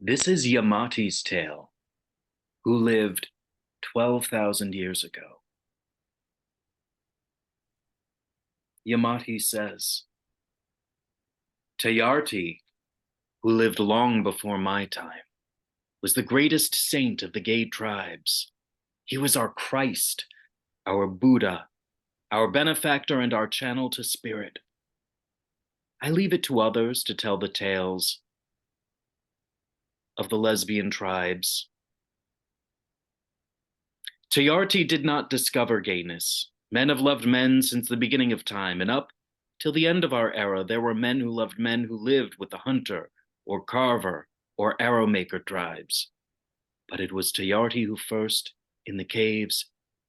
This is Yamati's tale, who lived 12,000 years ago. Yamati says, Tayarti, who lived long before my time, was the greatest saint of the gay tribes. He was our Christ, our Buddha, our benefactor, and our channel to spirit. I leave it to others to tell the tales of the lesbian tribes. Tayarti did not discover gayness. Men have loved men since the beginning of time, and up till the end of our era, there were men who loved men who lived with the hunter, or carver, or arrow maker tribes. But it was Tayarti who first, in the caves,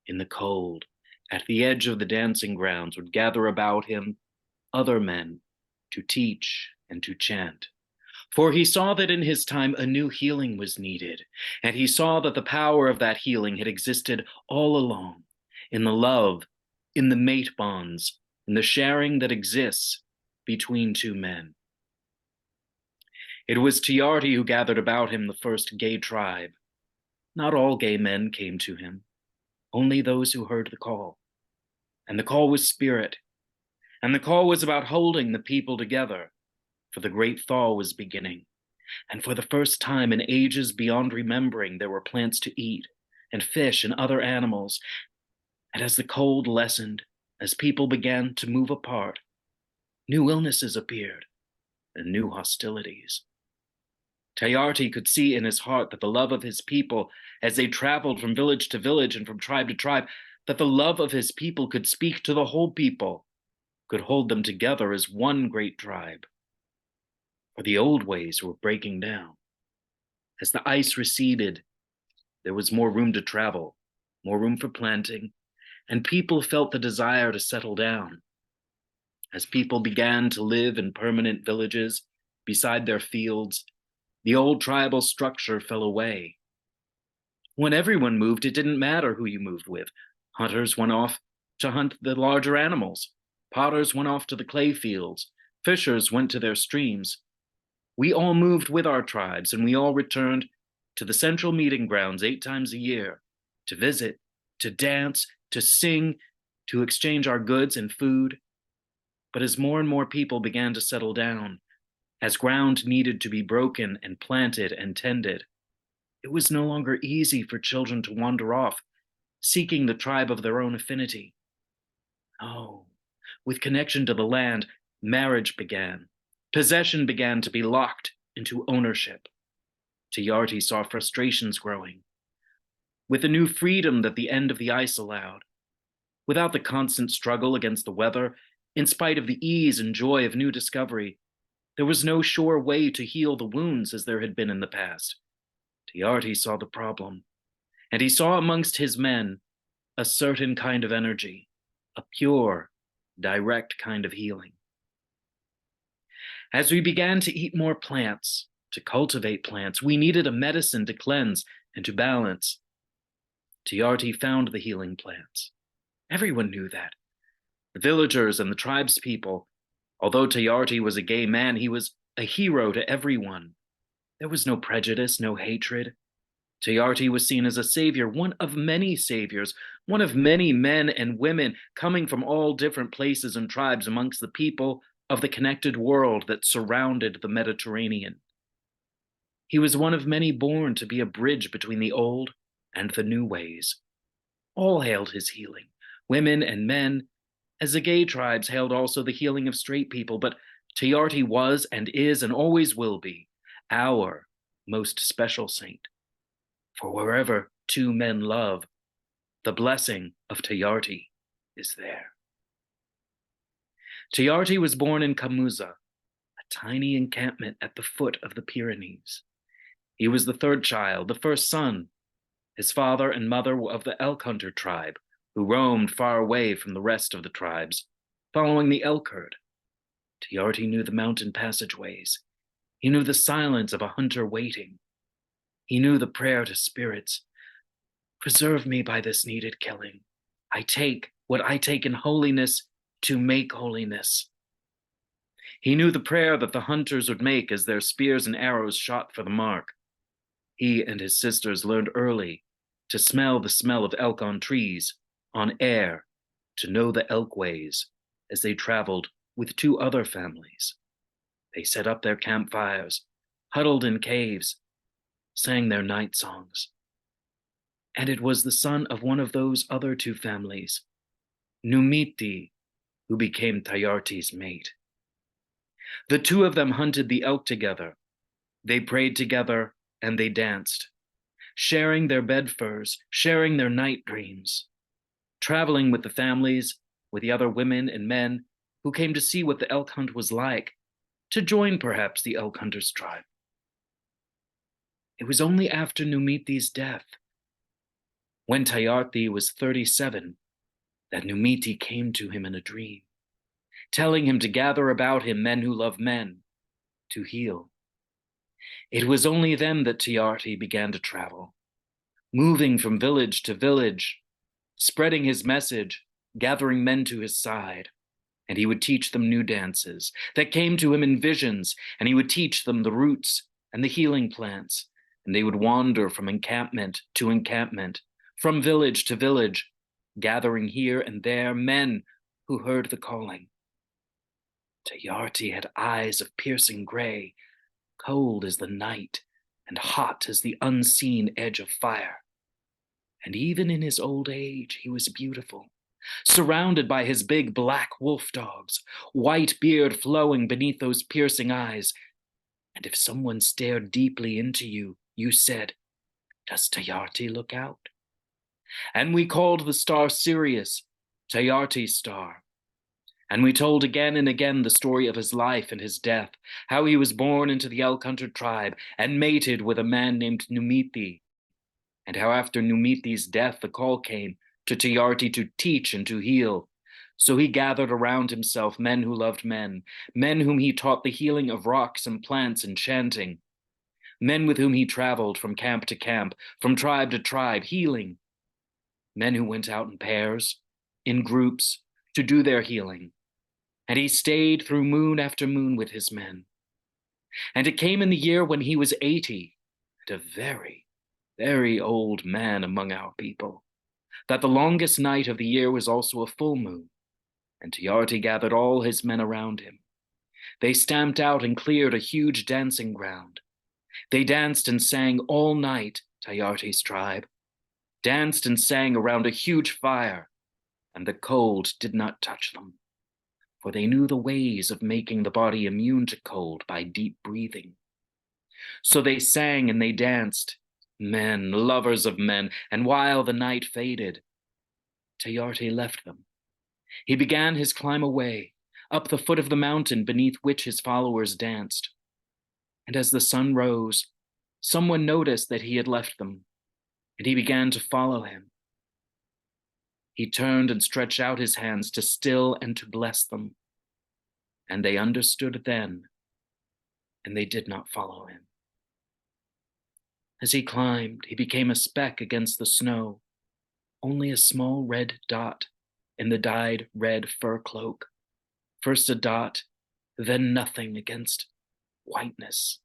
in the cold, at the edge of the dancing grounds, would gather about him other men to teach and to chant. For he saw that in his time a new healing was needed, and he saw that the power of that healing had existed all along, in the love, in the mate bonds, in the sharing that exists between two men. It was Tayarti who gathered about him the first gay tribe. Not all gay men came to him, only those who heard the call. And the call was spirit, and the call was about holding the people together, for the great thaw was beginning. And for the first time in ages beyond remembering, there were plants to eat, and fish and other animals. And as the cold lessened, as people began to move apart, new illnesses appeared, and new hostilities. Tayarti could see in his heart that the love of his people, as they traveled from village to village and from tribe to tribe, that the love of his people could speak to the whole people, could hold them together as one great tribe. For the old ways were breaking down. As the ice receded, there was more room to travel, more room for planting, and people felt the desire to settle down. As people began to live in permanent villages beside their fields, the old tribal structure fell away. When everyone moved, it didn't matter who you moved with. Hunters went off to hunt the larger animals. Potters went off to the clay fields. Fishers went to their streams. We all moved with our tribes, and we all returned to the central meeting grounds 8 times a year to visit, to dance, to sing, to exchange our goods and food. But as more and more people began to settle down, as ground needed to be broken and planted and tended, it was no longer easy for children to wander off, seeking the tribe of their own affinity. Oh, with connection to the land, marriage began. Possession began to be locked into ownership. Tayarti saw frustrations growing. With the new freedom that the end of the ice allowed, without the constant struggle against the weather, in spite of the ease and joy of new discovery, there was no sure way to heal the wounds as there had been in the past. Tayarti saw the problem, and he saw amongst his men a certain kind of energy, a pure, direct kind of healing. As we began to eat more plants, to cultivate plants, we needed a medicine to cleanse and to balance. Tayarti found the healing plants. Everyone knew that. The villagers and the tribespeople. Although Tayarti was a gay man, he was a hero to everyone. There was no prejudice, no hatred. Tayarti was seen as a savior, one of many saviors, one of many men and women coming from all different places and tribes amongst the people of the connected world that surrounded the Mediterranean. He was one of many born to be a bridge between the old and the new ways. All hailed his healing, women and men, as the gay tribes hailed also the healing of straight people, but Tayarti was and is and always will be our most special saint. For wherever two men love, the blessing of Tayarti is there. Tayarti was born in Camusa, a tiny encampment at the foot of the Pyrenees. He was the third child, the first son. His father and mother were of the elk hunter tribe, who roamed far away from the rest of the tribes, following the elk herd. Tayarti knew the mountain passageways. He knew the silence of a hunter waiting. He knew the prayer to spirits. Preserve me by this needed killing. I take what I take in holiness to make holiness. He knew the prayer that the hunters would make as their spears and arrows shot for the mark. He and his sisters learned early to smell the smell of elk on trees, on air, to know the elk ways as they traveled with two other families. They set up their campfires, huddled in caves, sang their night songs. And it was the son of one of those other two families, Numiti, who became Tayarti's mate. The two of them hunted the elk together. They prayed together and they danced, sharing their bed furs, sharing their night dreams, traveling with the families, with the other women and men who came to see what the elk hunt was like, to join perhaps the elk hunters' tribe. It was only after Numiti's death, when Tayarti was 37, that Numiti came to him in a dream, telling him to gather about him men who love men, to heal. It was only then that Tayarti began to travel, moving from village to village, spreading his message, gathering men to his side. And he would teach them new dances that came to him in visions, and he would teach them the roots and the healing plants, and they would wander from encampment to encampment, from village to village, gathering here and there men who heard the calling. Tayarti had eyes of piercing gray, cold as the night and hot as the unseen edge of fire. And even in his old age, he was beautiful, surrounded by his big black wolf dogs, white beard flowing beneath those piercing eyes. And if someone stared deeply into you, you said, "Does Tayarti look out?" And we called the star Sirius, Tayarti's star. And we told again and again the story of his life and his death, how he was born into the elk hunter tribe and mated with a man named Numiti, and how after Numiti's death the call came to Tayarti to teach and to heal. So he gathered around himself men who loved men, men whom he taught the healing of rocks and plants and chanting, men with whom he traveled from camp to camp, from tribe to tribe, healing, men who went out in pairs, in groups, to do their healing. And he stayed through moon after moon with his men. And it came in the year when he was 80, and a very, very old man among our people, that the longest night of the year was also a full moon, and Tayarti gathered all his men around him. They stamped out and cleared a huge dancing ground. They danced and sang all night, Tayarti's tribe, danced and sang around a huge fire, and the cold did not touch them, for they knew the ways of making the body immune to cold by deep breathing. So they sang and they danced, men, lovers of men, and while the night faded, Tayarti left them. He began his climb away, up the foot of the mountain beneath which his followers danced. And as the sun rose, someone noticed that he had left them, and he began to follow him. He turned and stretched out his hands to still and to bless them. And they understood then, and they did not follow him. As he climbed, he became a speck against the snow, only a small red dot in the dyed red fur cloak. First a dot, then nothing against whiteness.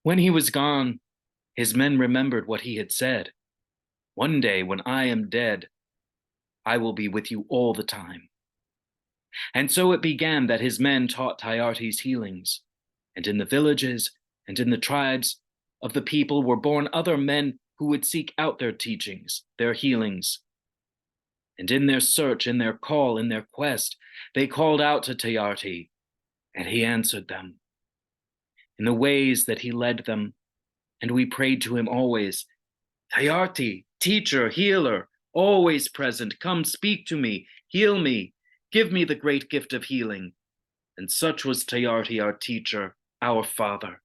When he was gone, his men remembered what he had said. "One day when I am dead, I will be with you all the time." And so it began that his men taught Tayarti's healings, and in the villages and in the tribes of the people were born other men who would seek out their teachings, their healings. And in their search, in their call, in their quest, they called out to Tayarti, and he answered them in the ways that he led them. And we prayed to him always, "Tayarti, teacher, healer, always present, come speak to me, heal me, give me the great gift of healing." And such was Tayarti, our teacher, our father,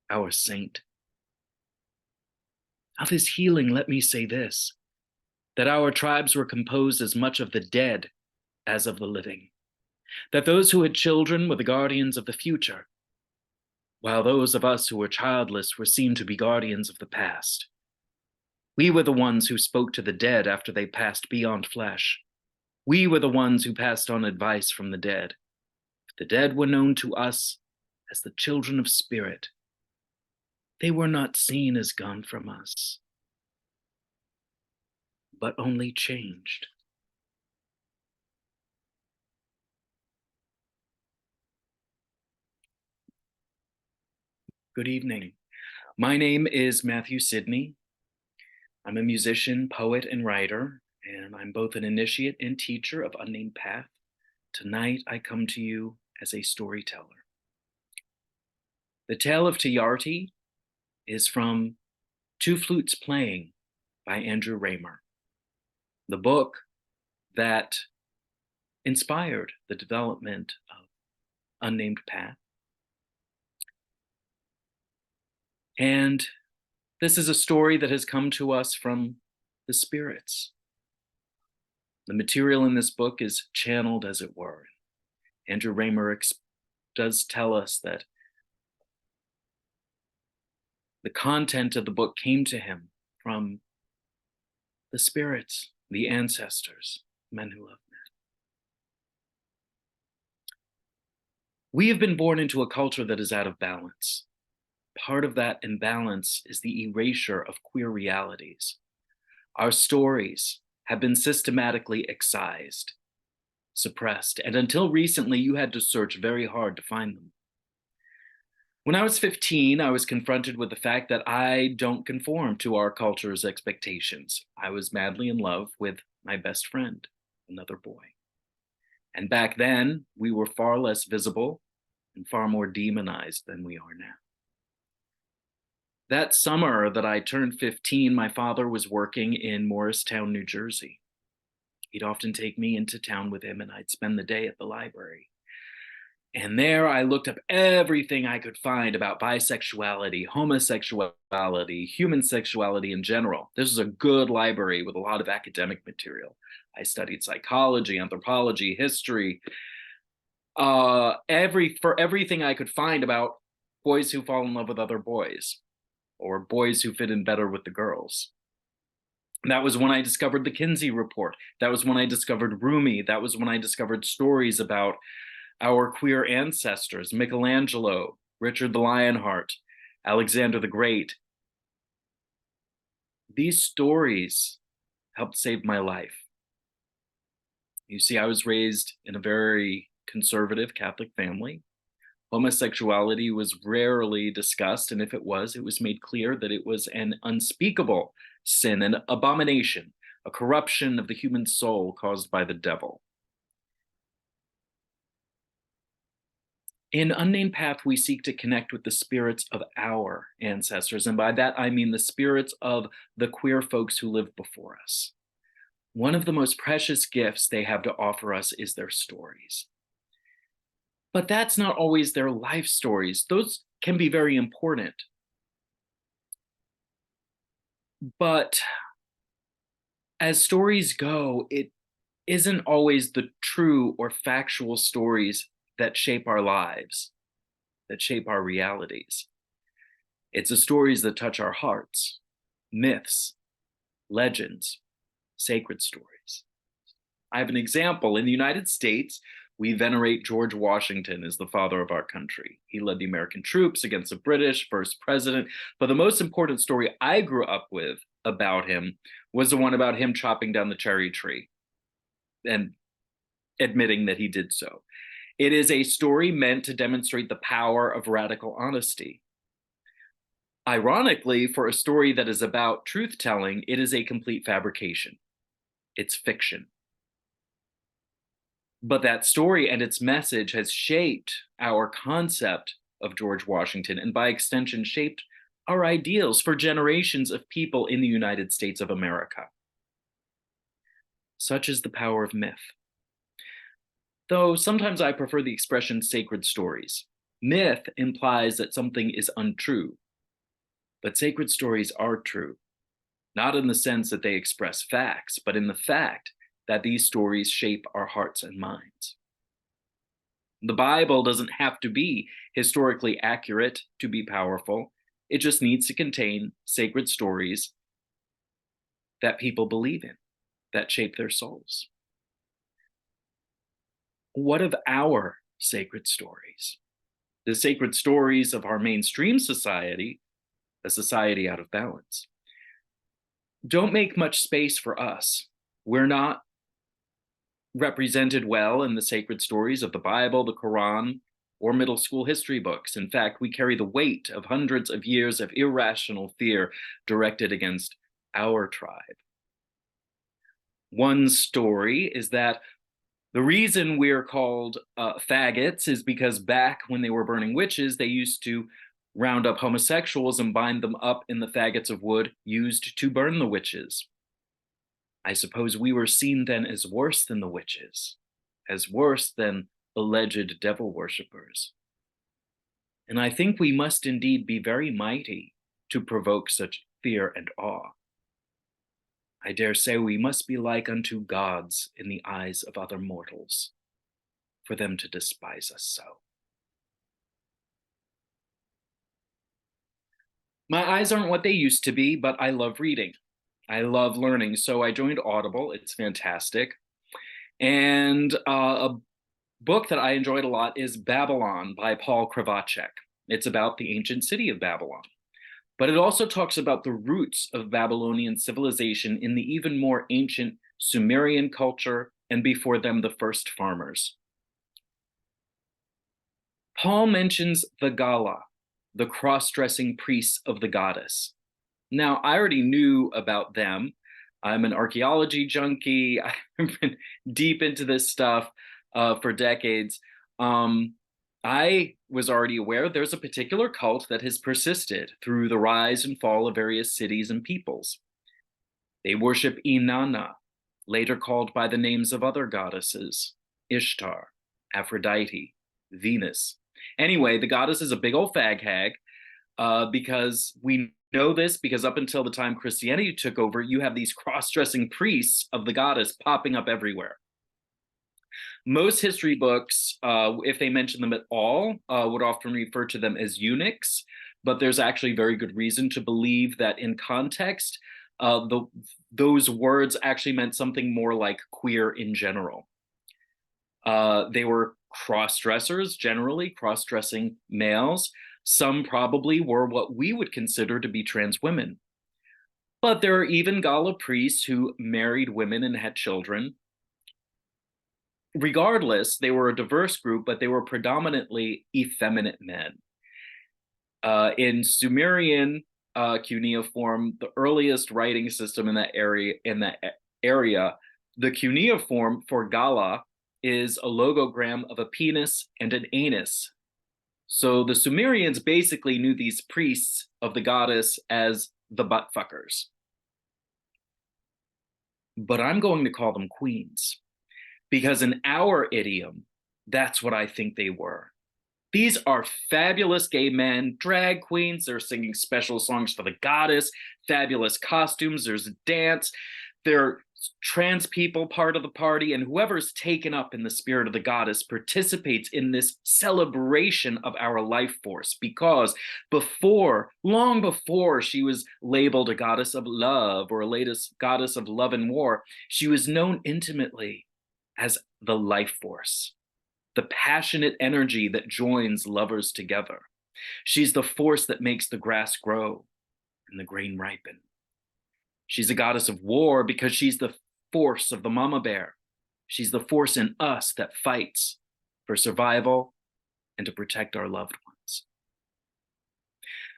our saint. Of his healing, let me say this, that our tribes were composed as much of the dead as of the living, that those who had children were the guardians of the future, while those of us who were childless were seen to be guardians of the past. We were the ones who spoke to the dead after they passed beyond flesh. We were the ones who passed on advice from the dead. The dead were known to us as the children of spirit, They were not seen as gone from us, but only changed. Good evening. My name is Matthew Sidney. I'm a musician, poet, and writer, and I'm both an initiate and teacher of Unnamed Path. Tonight, I come to you as a storyteller. The Tale of Tayarti is from Two Flutes Playing by Andrew Raymer, the book that inspired the development of Unnamed Path. And this is a story that has come to us from the spirits. The material in this book is channeled, as it were. Andrew Raymer does tell us that the content of the book came to him from the spirits, the ancestors, men who love men. We have been born into a culture that is out of balance. Part of that imbalance is the erasure of queer realities. Our stories have been systematically excised, suppressed, and until recently, you had to search very hard to find them. When I was 15, I was confronted with the fact that I don't conform to our culture's expectations. I was madly in love with my best friend, another boy. And back then, we were far less visible and far more demonized than we are now. That summer that I turned 15, my father was working in Morristown, New Jersey. He'd often take me into town with him, and I'd spend the day at the library. And there I looked up everything I could find about bisexuality, homosexuality, human sexuality in general. This was a good library with a lot of academic material. I studied psychology, anthropology, history, for everything I could find about boys who fall in love with other boys, or boys who fit in better with the girls. That was when I discovered the Kinsey Report. That was when I discovered Rumi. That was when I discovered stories about our queer ancestors, Michelangelo, Richard the Lionheart, Alexander the Great. These stories helped save my life. You see, I was raised in a very conservative Catholic family. Homosexuality was rarely discussed, and if it was made clear that it was an unspeakable sin, an abomination, a corruption of the human soul caused by the devil. In Unnamed Path, we seek to connect with the spirits of our ancestors, and by that I mean the spirits of the queer folks who lived before us. One of the most precious gifts they have to offer us is their stories. But that's not always their life stories. Those can be very important. But as stories go, it isn't always the true or factual stories that shape our lives, that shape our realities. It's the stories that touch our hearts, myths, legends, sacred stories. I have an example. In the United States, we venerate George Washington as the father of our country. He led the American troops against the British, first president. But the most important story I grew up with about him was the one about him chopping down the cherry tree and admitting that he did so. It is a story meant to demonstrate the power of radical honesty. Ironically, for a story that is about truth-telling, it is a complete fabrication. It's fiction. But that story and its message has shaped our concept of George Washington, and by extension, shaped our ideals for generations of people in the United States of America. Such is the power of myth. Though sometimes I prefer the expression sacred stories. Myth implies that something is untrue, but sacred stories are true, not in the sense that they express facts, but in the fact that these stories shape our hearts and minds. The Bible doesn't have to be historically accurate to be powerful. It just needs to contain sacred stories that people believe in, that shape their souls. What of our sacred stories? The sacred stories of our mainstream society a society out of balance. Don't make much space for us. We're not represented well in the sacred stories of the Bible, the Quran, or middle school history books. In fact, we carry the weight of hundreds of years of irrational fear directed against our tribe. One story is that the reason we're called faggots is because back when they were burning witches, they used to round up homosexuals and bind them up in the faggots of wood used to burn the witches. I suppose we were seen then as worse than the witches, as worse than alleged devil worshippers. And I think we must indeed be very mighty to provoke such fear and awe. I dare say we must be like unto gods in the eyes of other mortals, for them to despise us so. My eyes aren't what they used to be, but I love reading. I love learning, so I joined Audible. It's fantastic. And a book that I enjoyed a lot is Babylon by Paul Kravacek. It's about the ancient city of Babylon. But it also talks about the roots of Babylonian civilization in the even more ancient Sumerian culture, and before them, the first farmers. Paul mentions the Gala, the cross-dressing priests of the goddess. Now, I already knew about them. I'm an archaeology junkie. I've been deep into this stuff for decades. I was already aware there's a particular cult that has persisted through the rise and fall of various cities and peoples. They worship Inanna, later called by the names of other goddesses, Ishtar, Aphrodite, Venus. Anyway, the goddess is a big old fag hag because we know this because up until the time Christianity took over, you have these cross-dressing priests of the goddess popping up everywhere. Most history books, if they mention them at all, would often refer to them as eunuchs, but there's actually very good reason to believe that in context, those words actually meant something more like queer in general. They were cross-dressers, generally cross-dressing males. Some probably were what we would consider to be trans women. But there are even Gala priests who married women and had children. Regardless, they were a diverse group, but they were predominantly effeminate men. In Sumerian cuneiform, the earliest writing system in that area, the cuneiform for Gala is a logogram of a penis and an anus. So the Sumerians basically knew these priests of the goddess as the butt fuckers. But I'm going to call them queens, because in our idiom, that's what I think they were. These are fabulous gay men, drag queens. They're singing special songs for the goddess, fabulous costumes. There's a dance. They're trans people part of the party, and whoever's taken up in the spirit of the goddess participates in this celebration of our life force, because long before she was labeled a goddess of love or a latest goddess of love and war, she was known intimately as the life force, the passionate energy that joins lovers together. She's the force that makes the grass grow and the grain ripen. She's a goddess of war because she's the force of the mama bear. She's the force in us that fights for survival and to protect our loved ones.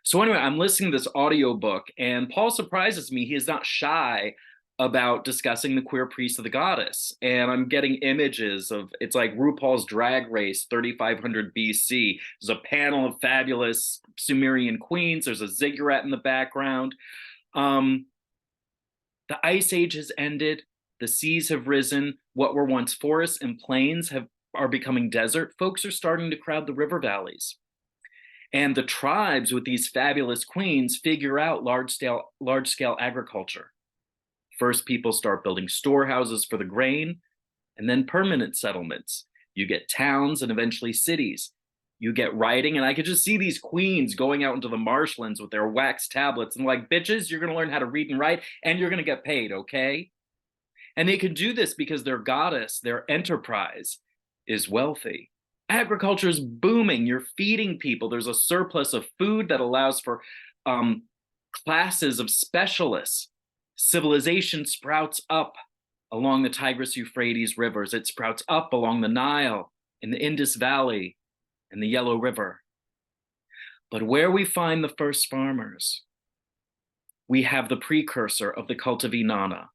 So anyway, I'm listening to this audiobook, and Paul surprises me. He is not shy about discussing the queer priest of the goddess. And I'm getting images of, it's like RuPaul's Drag Race 3500 BC. There's a panel of fabulous Sumerian queens. There's a ziggurat in the background. The ice age has ended. The seas have risen. What were once forests and plains are becoming desert. Folks are starting to crowd the river valleys. And the tribes with these fabulous queens figure out large-scale agriculture. First, people start building storehouses for the grain, and then permanent settlements. You get towns and eventually cities. You get writing, and I could just see these queens going out into the marshlands with their wax tablets and like, bitches, you're going to learn how to read and write, and you're going to get paid, okay? And they can do this because their goddess, their enterprise, is wealthy. Agriculture is booming. You're feeding people. There's a surplus of food that allows for classes of specialists. Civilization sprouts up along the Tigris-Euphrates rivers. It sprouts up along the Nile, in the Indus Valley, and the Yellow River. But where we find the first farmers, we have the precursor of the cult of Inanna,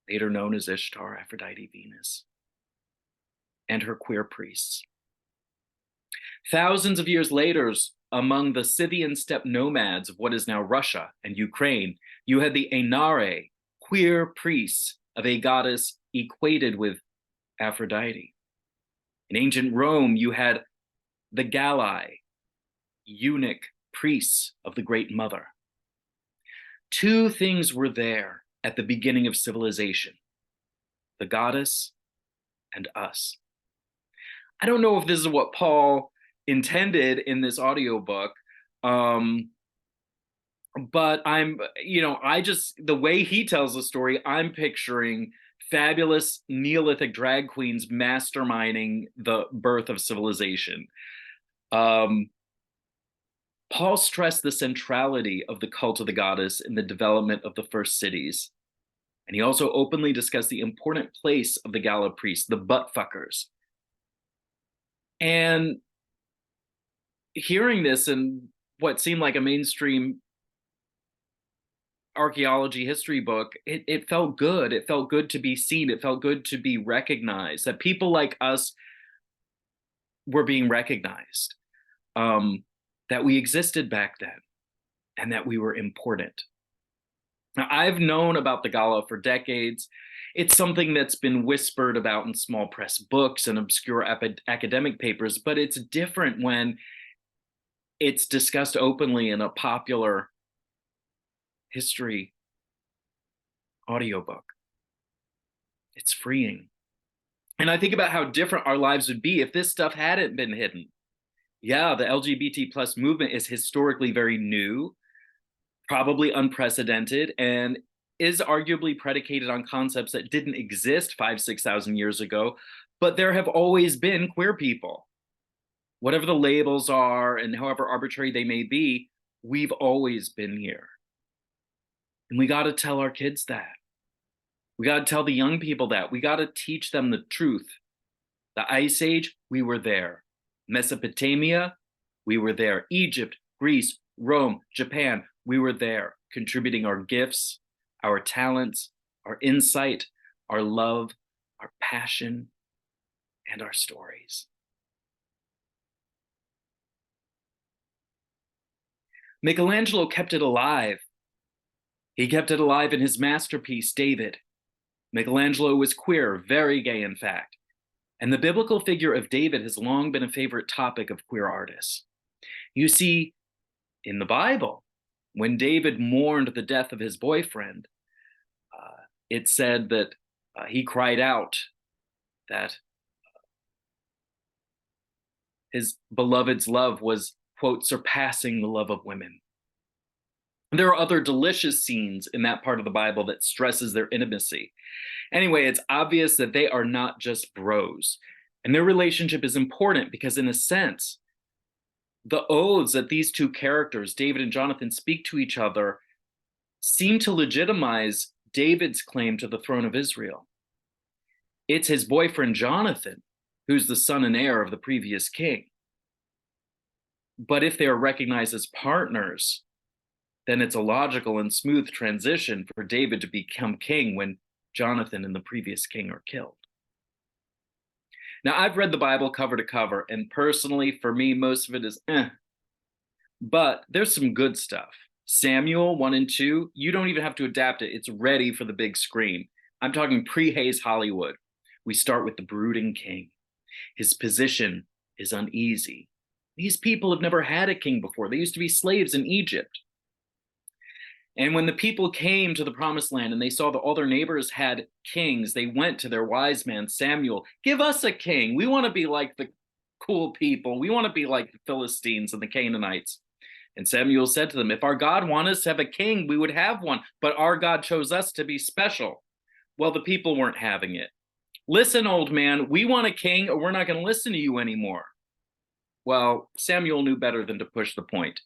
later known as Ishtar, Aphrodite, Venus, and her queer priests. Thousands of years later, among the Scythian steppe nomads of what is now Russia and Ukraine, you had the Ainare, queer priests of a goddess equated with Aphrodite. In ancient Rome, you had the Galli, eunuch priests of the Great Mother. Two things were there at the beginning of civilization: the goddess and us. I don't know if this is what Paul intended in this audiobook, but the way he tells the story, I'm picturing fabulous Neolithic drag queens masterminding the birth of civilization. Paul stressed the centrality of the cult of the goddess in the development of the first cities. And he also openly discussed the important place of the Gala priests, the butt fuckers. And hearing this in what seemed like a mainstream archaeology history book, it felt good. It felt good to be seen. It felt good to be recognized, that people like us were being recognized, that we existed back then, and that we were important. Now, I've known about the Gala for decades. It's something that's been whispered about in small press books and obscure academic papers, but it's different when it's discussed openly in a popular history audiobook. It's freeing. And I think about how different our lives would be if this stuff hadn't been hidden. Yeah, the LGBT plus movement is historically very new, probably unprecedented, and is arguably predicated on concepts that didn't exist 5,000 to 6,000 years ago, but there have always been queer people. Whatever the labels are and however arbitrary they may be, we've always been here. And we got to tell our kids that. We got to tell the young people that. We got to teach them the truth. The Ice Age, we were there. Mesopotamia, we were there. Egypt, Greece, Rome, Japan, we were there, contributing our gifts, our talents, our insight, our love, our passion, and our stories. Michelangelo kept it alive. He kept it alive in his masterpiece, David. Michelangelo was queer, very gay, in fact. And the biblical figure of David has long been a favorite topic of queer artists. You see, in the Bible, when David mourned the death of his boyfriend, it said that he cried out that his beloved's love was, quote, surpassing the love of women. And there are other delicious scenes in that part of the Bible that stresses their intimacy. Anyway, it's obvious that they are not just bros. And their relationship is important because, in a sense, the oaths that these two characters, David and Jonathan, speak to each other seem to legitimize David's claim to the throne of Israel. It's his boyfriend, Jonathan, who's the son and heir of the previous king. But if they are recognized as partners, then it's a logical and smooth transition for David to become king when Jonathan and the previous king are killed. Now, I've read the Bible cover to cover, and personally, for me, most of it is But there's some good stuff. Samuel 1 and 2, you don't even have to adapt it. It's ready for the big screen. I'm talking pre-Hayes Hollywood. We start with the brooding king. His position is uneasy. These people have never had a king before. They used to be slaves in Egypt. And when the people came to the promised land and they saw that all their neighbors had kings, they went to their wise man, Samuel, give us a king. We want to be like the cool people. We want to be like the Philistines and the Canaanites. And Samuel said to them, if our God wanted us to have a king, we would have one. But our God chose us to be special. Well, the people weren't having it. Listen, old man, we want a king or we're not going to listen to you anymore. Well, Samuel knew better than to push the point.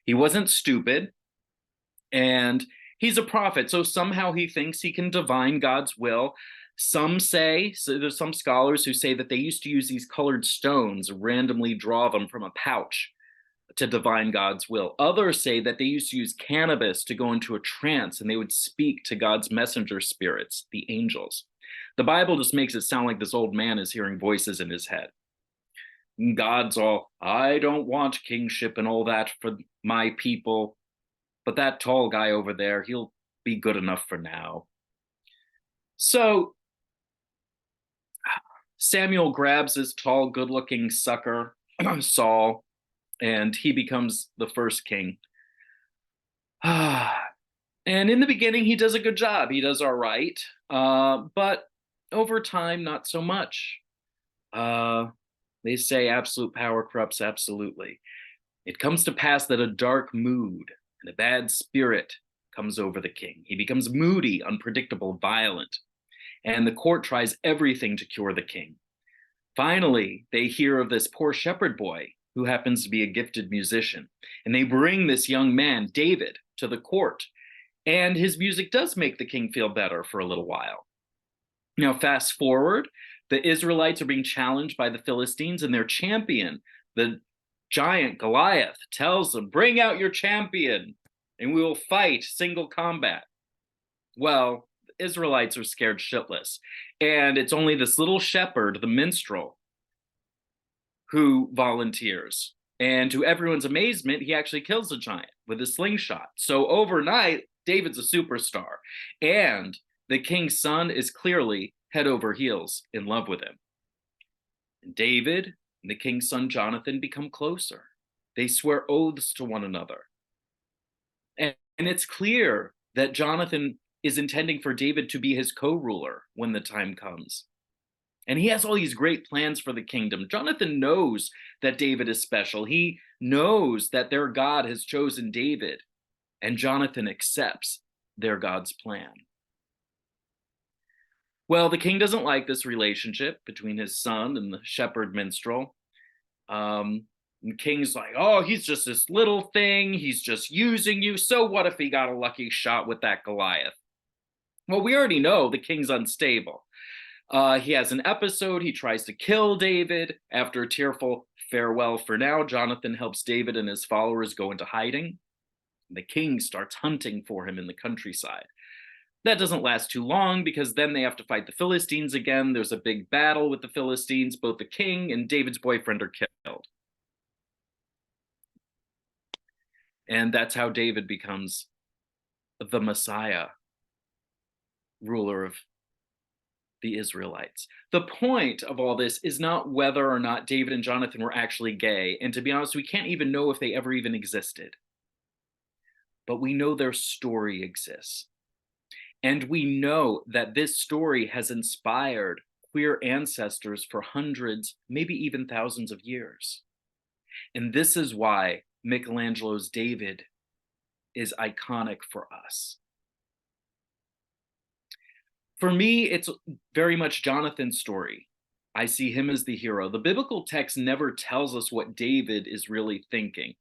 He wasn't stupid. And he's a prophet, so somehow he thinks he can divine God's will. Some say, so there's some scholars who say that they used to use these colored stones, randomly draw them from a pouch to divine God's will. Others say that they used to use cannabis to go into a trance and they would speak to God's messenger spirits, the angels. The Bible just makes it sound like this old man is hearing voices in his head. God's all, I don't want kingship and all that for my people, but that tall guy over there, he'll be good enough for now. So Samuel grabs his tall, good looking sucker, Saul, and he becomes the first king. And in the beginning, he does a good job. He does all right. But over time, not so much. They say absolute power corrupts absolutely. It comes to pass that a dark mood and a bad spirit comes over the king. He becomes moody, unpredictable, violent, and the court tries everything to cure the king. Finally, they hear of this poor shepherd boy who happens to be a gifted musician, and they bring this young man, David, to the court, and his music does make the king feel better for a little while. Now, fast forward, the Israelites are being challenged by the Philistines, and their champion, the giant Goliath, tells them, bring out your champion and we will fight single combat. Well, the Israelites are scared shitless. And it's only this little shepherd, the minstrel, who volunteers. And to everyone's amazement, he actually kills the giant with a slingshot. So overnight, David's a superstar. And the king's son is clearly head over heels in love with him. And David and the king's son Jonathan become closer. They swear oaths to one another. And it's clear that Jonathan is intending for David to be his co-ruler when the time comes. And he has all these great plans for the kingdom. Jonathan knows that David is special. He knows that their God has chosen David, and Jonathan accepts their God's plan. Well, the king doesn't like this relationship between his son and the shepherd minstrel. And the king's like, oh, he's just this little thing. He's just using you. So what if he got a lucky shot with that Goliath? Well, we already know the king's unstable. He has an episode. He tries to kill David. After a tearful farewell for now, Jonathan helps David and his followers go into hiding. The king starts hunting for him in the countryside. That doesn't last too long because then they have to fight the Philistines again. There's a big battle with the Philistines. Both the king and David's boyfriend are killed. And that's how David becomes the Messiah, ruler of the Israelites. The point of all this is not whether or not David and Jonathan were actually gay. And to be honest, we can't even know if they ever even existed. But we know their story exists. And we know that this story has inspired queer ancestors for hundreds, maybe even thousands of years. And this is why Michelangelo's David is iconic for us. For me, it's very much Jonathan's story. I see him as the hero. The biblical text never tells us what David is really thinking.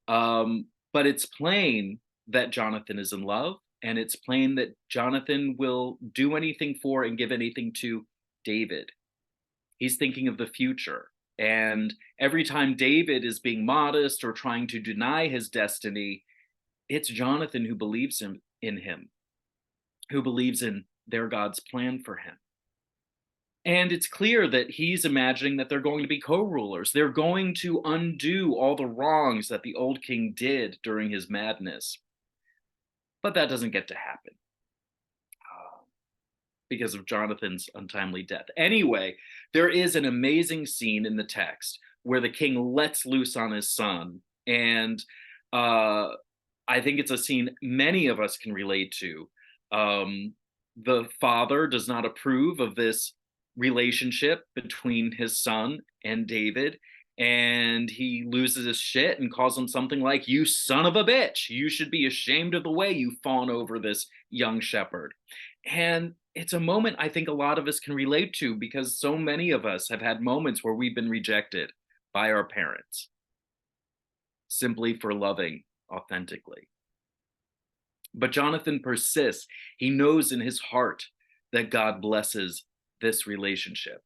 But it's plain that Jonathan is in love, and it's plain that Jonathan will do anything for and give anything to David. He's thinking of the future. And every time David is being modest or trying to deny his destiny, it's Jonathan who believes in him, who believes in their God's plan for him. And it's clear that he's imagining that they're going to be co-rulers. They're going to undo all the wrongs that the old king did during his madness. But that doesn't get to happen because of Jonathan's untimely death. Anyway, there is an amazing scene in the text where the king lets loose on his son. And I think it's a scene many of us can relate to. The father does not approve of this relationship between his son and David, and he loses his shit and calls him something like, you son of a bitch, you should be ashamed of the way you fawn over this young shepherd. And it's a moment I think a lot of us can relate to because so many of us have had moments where we've been rejected by our parents simply for loving authentically. But Jonathan persists. He knows in his heart that God blesses this relationship.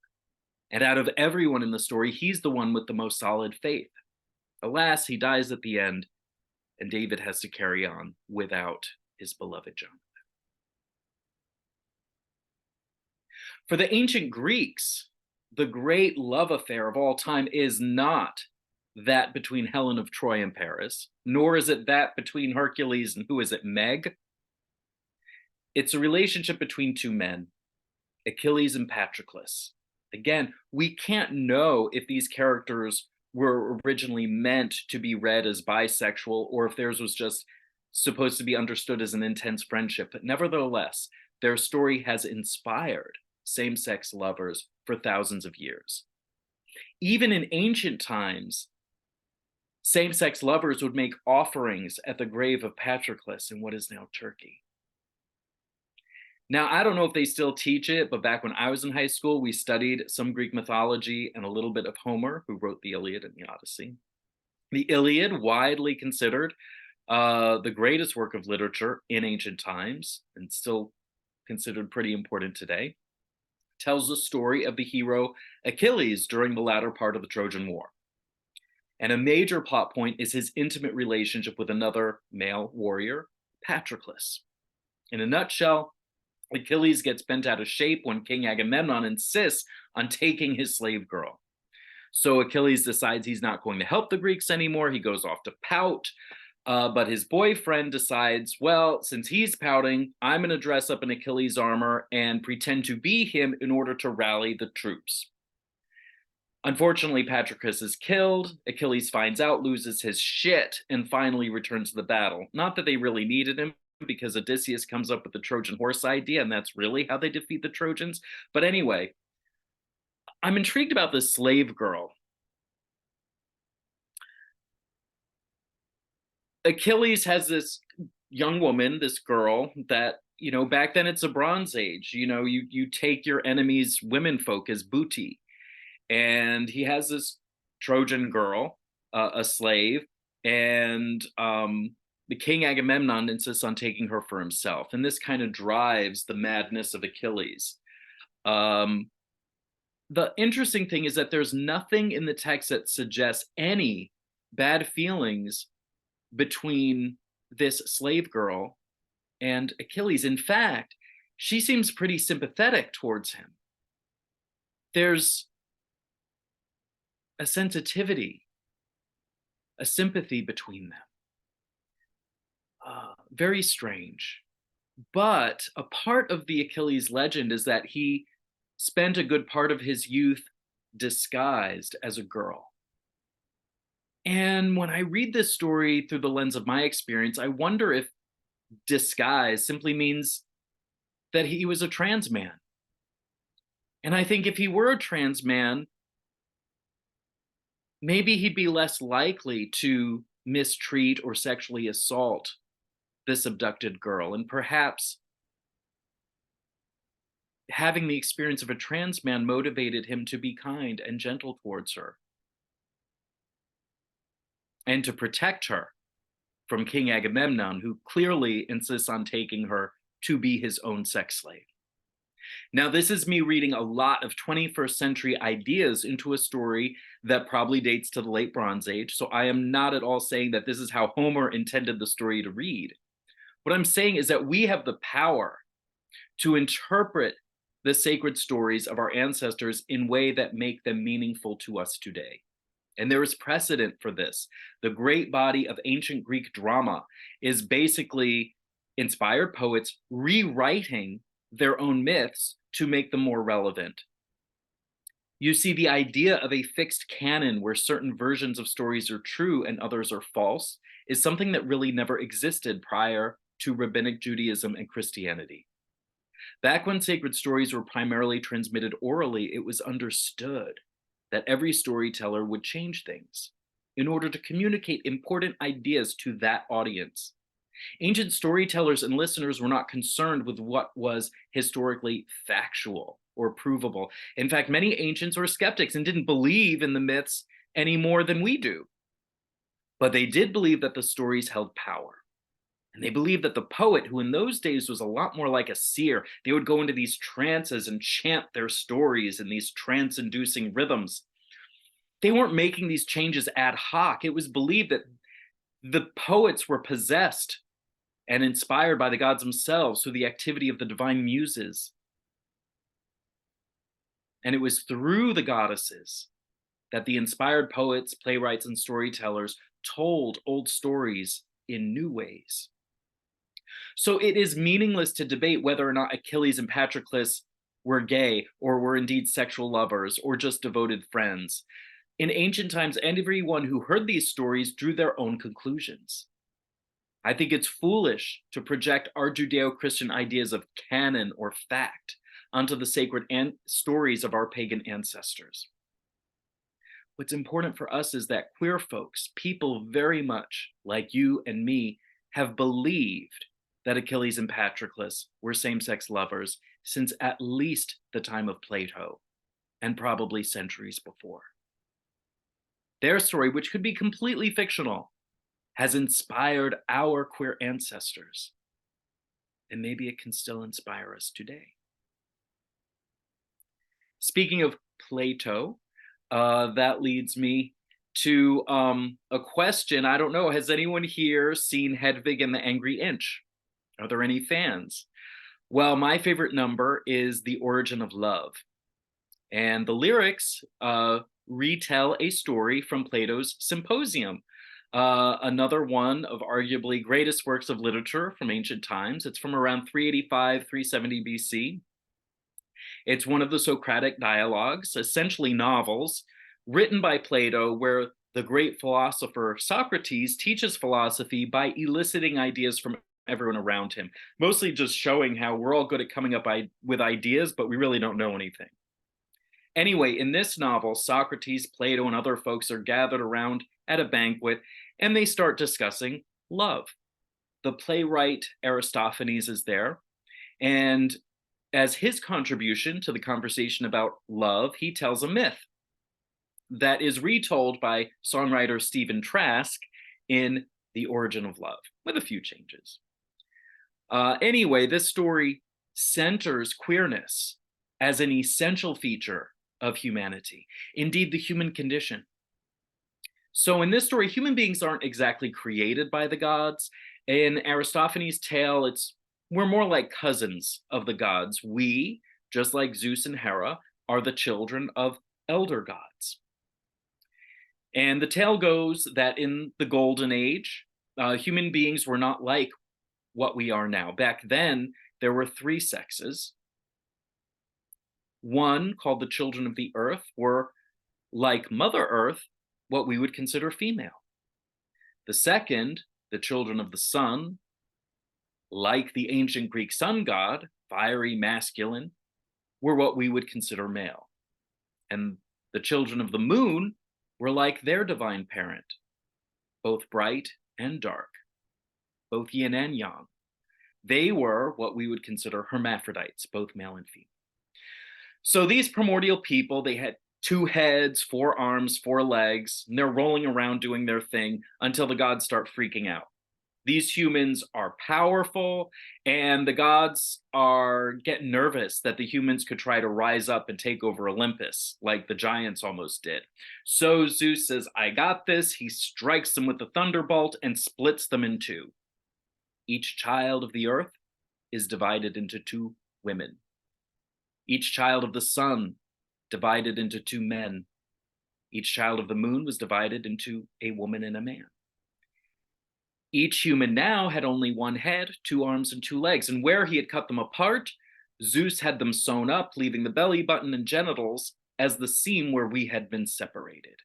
And out of everyone in the story, he's the one with the most solid faith. Alas, he dies at the end, and David has to carry on without his beloved Jonathan. For the ancient Greeks, the great love affair of all time is not that between Helen of Troy and Paris, nor is it that between Hercules and who is it, Meg? It's a relationship between two men, Achilles and Patroclus. Again, we can't know if these characters were originally meant to be read as bisexual or if theirs was just supposed to be understood as an intense friendship. But nevertheless, their story has inspired same-sex lovers for thousands of years. Even in ancient times, same-sex lovers would make offerings at the grave of Patroclus in what is now Turkey. Now, I don't know if they still teach it, but back when I was in high school, we studied some Greek mythology and a little bit of Homer, who wrote the Iliad and the Odyssey. The Iliad, widely considered the greatest work of literature in ancient times, and still considered pretty important today, tells the story of the hero Achilles during the latter part of the Trojan War. And a major plot point is his intimate relationship with another male warrior, Patroclus. In a nutshell, Achilles gets bent out of shape when King Agamemnon insists on taking his slave girl. So Achilles decides he's not going to help the Greeks anymore. He goes off to pout. But his boyfriend decides, well, since he's pouting, I'm going to dress up in Achilles' armor and pretend to be him in order to rally the troops. Unfortunately, Patroclus is killed. Achilles finds out, loses his shit, and finally returns to the battle. Not that they really needed him, because Odysseus comes up with the Trojan horse idea, and that's really how they defeat the Trojans. But anyway, I'm intrigued about this slave girl. Achilles has this young woman, this girl, that, you know, back then it's a Bronze Age. You know, you take your enemy's women folk as booty. And he has this Trojan girl, a slave, and the king Agamemnon insists on taking her for himself. And this kind of drives the madness of Achilles. The interesting thing is that there's nothing in the text that suggests any bad feelings between this slave girl and Achilles. In fact, she seems pretty sympathetic towards him. There's a sensitivity, a sympathy between them. Very strange. But a part of the Achilles legend is that he spent a good part of his youth disguised as a girl. And when I read this story through the lens of my experience, I wonder if disguise simply means that he was a trans man. And I think if he were a trans man, maybe he'd be less likely to mistreat or sexually assault this abducted girl. And perhaps having the experience of a trans man motivated him to be kind and gentle towards her and to protect her from King Agamemnon, who clearly insists on taking her to be his own sex slave. Now, this is me reading a lot of 21st century ideas into a story that probably dates to the late Bronze Age. So I am not at all saying that this is how Homer intended the story to read. What I'm saying is that we have the power to interpret the sacred stories of our ancestors in ways that make them meaningful to us today. And there is precedent for this. The great body of ancient Greek drama is basically inspired poets rewriting their own myths to make them more relevant. You see, the idea of a fixed canon where certain versions of stories are true and others are false is something that really never existed prior to Rabbinic Judaism and Christianity. Back when sacred stories were primarily transmitted orally, it was understood that every storyteller would change things in order to communicate important ideas to that audience. Ancient storytellers and listeners were not concerned with what was historically factual or provable. In fact, many ancients were skeptics and didn't believe in the myths any more than we do. But they did believe that the stories held power. And they believed that the poet, who in those days was a lot more like a seer, they would go into these trances and chant their stories in these trance inducing rhythms. They weren't making these changes ad hoc. It was believed that the poets were possessed and inspired by the gods themselves through the activity of the divine muses. And it was through the goddesses that the inspired poets, playwrights, and storytellers told old stories in new ways. So it is meaningless to debate whether or not Achilles and Patroclus were gay or were indeed sexual lovers or just devoted friends. In ancient times, everyone who heard these stories drew their own conclusions. I think it's foolish to project our Judeo-Christian ideas of canon or fact onto the sacred stories of our pagan ancestors. What's important for us is that queer folks, people very much like you and me, have believed that Achilles and Patroclus were same-sex lovers since at least the time of Plato, and probably centuries before. Their story, which could be completely fictional, has inspired our queer ancestors, and maybe it can still inspire us today. Speaking of Plato, that leads me to a question. I don't know, has anyone here seen Hedwig and the Angry Inch? Are there any fans? Well, my favorite number is The Origin of Love. And the lyrics retell a story from Plato's Symposium, another one of arguably greatest works of literature from ancient times. It's from around 385, 370 BC. It's one of the Socratic dialogues, essentially novels, written by Plato, where the great philosopher Socrates teaches philosophy by eliciting ideas from everyone around him, mostly just showing how we're all good at coming up with ideas, but we really don't know anything. Anyway, in this novel, Socrates, Plato, and other folks are gathered around at a banquet, and they start discussing love. The playwright Aristophanes is there, and as his contribution to the conversation about love, he tells a myth that is retold by songwriter Stephen Trask in The Origin of Love, with a few changes. Anyway, this story centers queerness as an essential feature of humanity, indeed the human condition. So in this story, human beings aren't exactly created by the gods. In Aristophanes' tale, we're more like cousins of the gods. We, just like Zeus and Hera, are the children of elder gods. And the tale goes that in the Golden Age, human beings were not like what we are now. Back then, there were three sexes. One, called the children of the earth, were like Mother Earth, what we would consider female. The second, the children of the sun, like the ancient Greek sun god, fiery, masculine, were what we would consider male. And the children of the moon were like their divine parent, both bright and dark, both yin and yang. They were what we would consider hermaphrodites, both male and female. So these primordial people, they had 2 heads, 4 arms, 4 legs, and they're rolling around doing their thing until the gods start freaking out. These humans are powerful, and the gods are getting nervous that the humans could try to rise up and take over Olympus, like the giants almost did. So Zeus says, I got this. He strikes them with the thunderbolt and splits them in 2. Each child of the earth is divided into 2 women. Each child of the sun divided into 2 men. Each child of the moon was divided into a woman and a man. Each human now had only 1 head, 2 arms, and 2 legs, and where he had cut them apart, Zeus had them sewn up, leaving the belly button and genitals as the seam where we had been separated.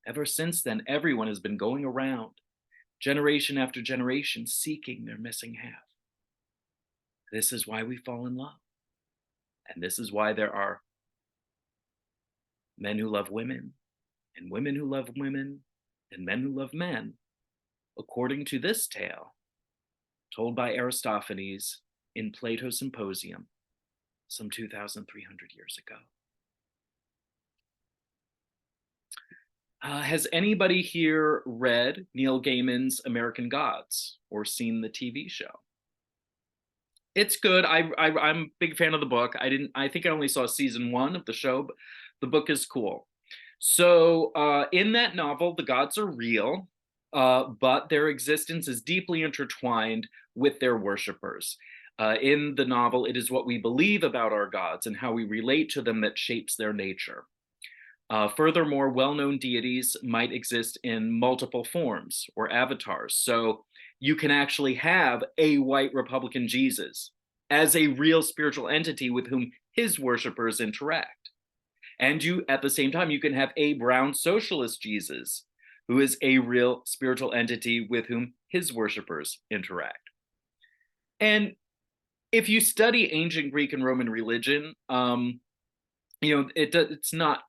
Ever since then, everyone has been going around, generation after generation, seeking their missing half. This is why we fall in love. And this is why there are men who love women, and women who love women, and men who love men, according to this tale, told by Aristophanes in Plato's Symposium some 2,300 years ago. Has anybody here read Neil Gaiman's American Gods or seen the TV show? It's good. I'm a big fan of the book. I think I only saw season one of the show, but the book is cool. So in that novel, the gods are real, but their existence is deeply intertwined with their worshippers. In the novel, it is what we believe about our gods and how we relate to them that shapes their nature. Furthermore, well-known deities might exist in multiple forms or avatars. So you can actually have a white Republican Jesus as a real spiritual entity with whom his worshippers interact. And you, at the same time, you can have a brown socialist Jesus who is a real spiritual entity with whom his worshippers interact. And if you study ancient Greek and Roman religion, it's not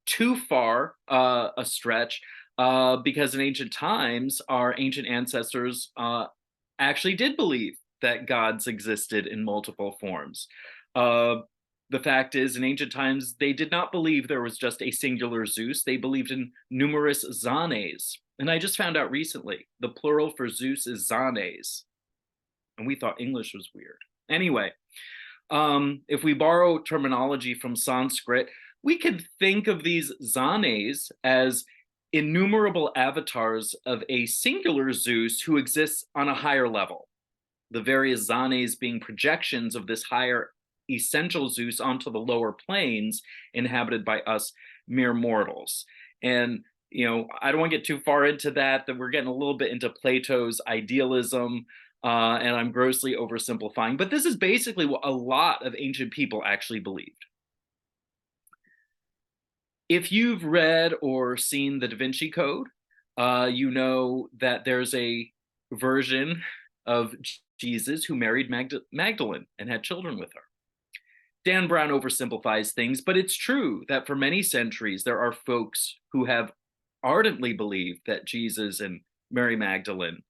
too far a stretch because in ancient times, our ancient ancestors actually did believe that gods existed in multiple forms. The fact is, in ancient times, they did not believe there was just a singular Zeus. They believed in numerous Zanes. And I just found out recently the plural for Zeus is Zanes. And we thought English was weird. Anyway, if we borrow terminology from Sanskrit, we could think of these Zanes as innumerable avatars of a singular Zeus who exists on a higher level. The various Zanes being projections of this higher essential Zeus onto the lower planes inhabited by us mere mortals. And I don't want to get too far into that we're getting a little bit into Plato's idealism, and I'm grossly oversimplifying, but this is basically what a lot of ancient people actually believed. If you've read or seen the Da Vinci Code, you know that there's a version of Jesus who married Magdalene and had children with her. Dan Brown oversimplifies things, but it's true that for many centuries, there are folks who have ardently believed that Jesus and Mary Magdalene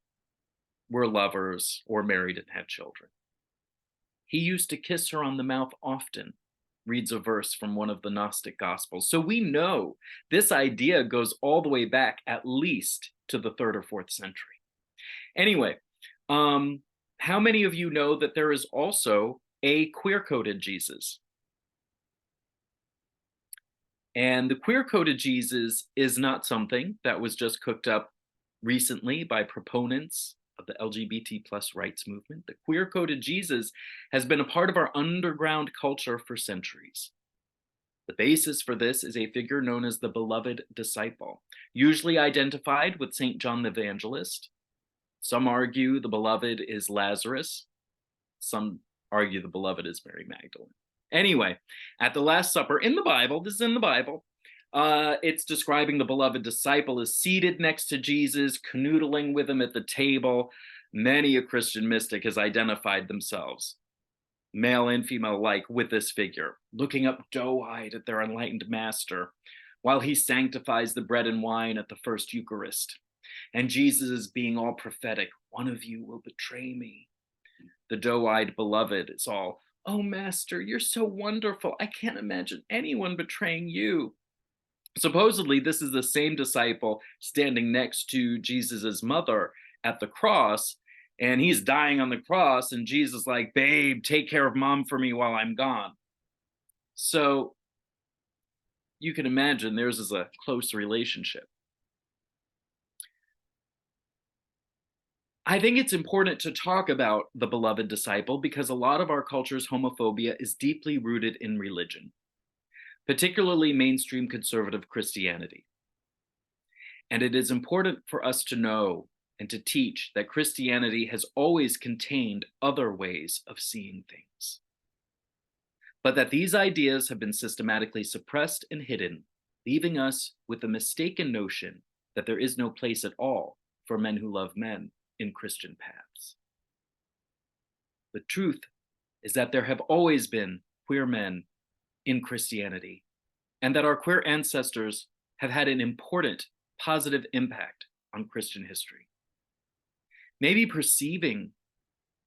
were lovers or married and had children. He used to kiss her on the mouth often, reads a verse from one of the Gnostic Gospels. So we know this idea goes all the way back at least to the 3rd or 4th century. Anyway, how many of you know that there is also a queer-coded Jesus? And the queer-coded Jesus is not something that was just cooked up recently by proponents of the LGBT plus rights movement. The queer-coded Jesus has been a part of our underground culture for centuries. The basis for this is a figure known as the beloved disciple, usually identified with St. John the Evangelist. Some argue the beloved is Lazarus. Some argue the beloved is Mary Magdalene. Anyway, at the Last Supper in the Bible, this is in the Bible, it's describing the beloved disciple is seated next to Jesus, canoodling with him at the table. Many a Christian mystic has identified themselves, male and female alike, with this figure, looking up doe-eyed at their enlightened master, while he sanctifies the bread and wine at the first Eucharist. And Jesus is being all prophetic. One of you will betray me. The doe-eyed beloved is all, oh, Master, you're so wonderful. I can't imagine anyone betraying you. Supposedly, this is the same disciple standing next to Jesus's mother at the cross, and he's dying on the cross, and Jesus is like, babe, take care of mom for me while I'm gone. So you can imagine theirs is a close relationship. I think it's important to talk about the beloved disciple because a lot of our culture's homophobia is deeply rooted in religion, particularly mainstream conservative Christianity. And it is important for us to know and to teach that Christianity has always contained other ways of seeing things, but that these ideas have been systematically suppressed and hidden, leaving us with the mistaken notion that there is no place at all for men who love men in Christian paths. The truth is that there have always been queer men in Christianity, and that our queer ancestors have had an important positive impact on Christian history. Maybe perceiving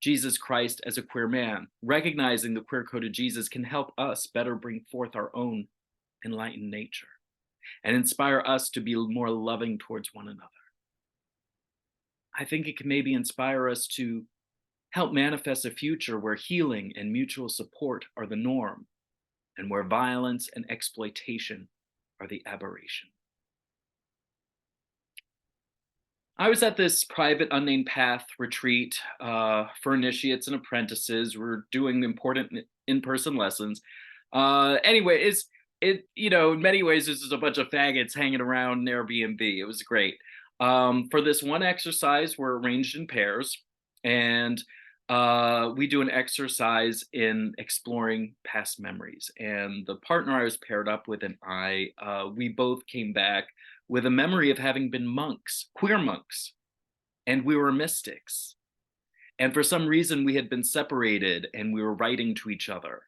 Jesus Christ as a queer man, recognizing the queer-coded Jesus, can help us better bring forth our own enlightened nature. and inspire us to be more loving towards one another. I think it can maybe inspire us to help manifest a future where healing and mutual support are the norm, and where violence and exploitation are the aberration. I was at this private unnamed path retreat for initiates and apprentices. We're doing important in-person lessons. Anyway, in many ways, this is a bunch of faggots hanging around an Airbnb. It was great. For this one exercise, we're arranged in pairs, and we do an exercise in exploring past memories. And the partner I was paired up with and we both came back with a memory of having been monks, queer monks, and we were mystics. And for some reason, we had been separated and we were writing to each other.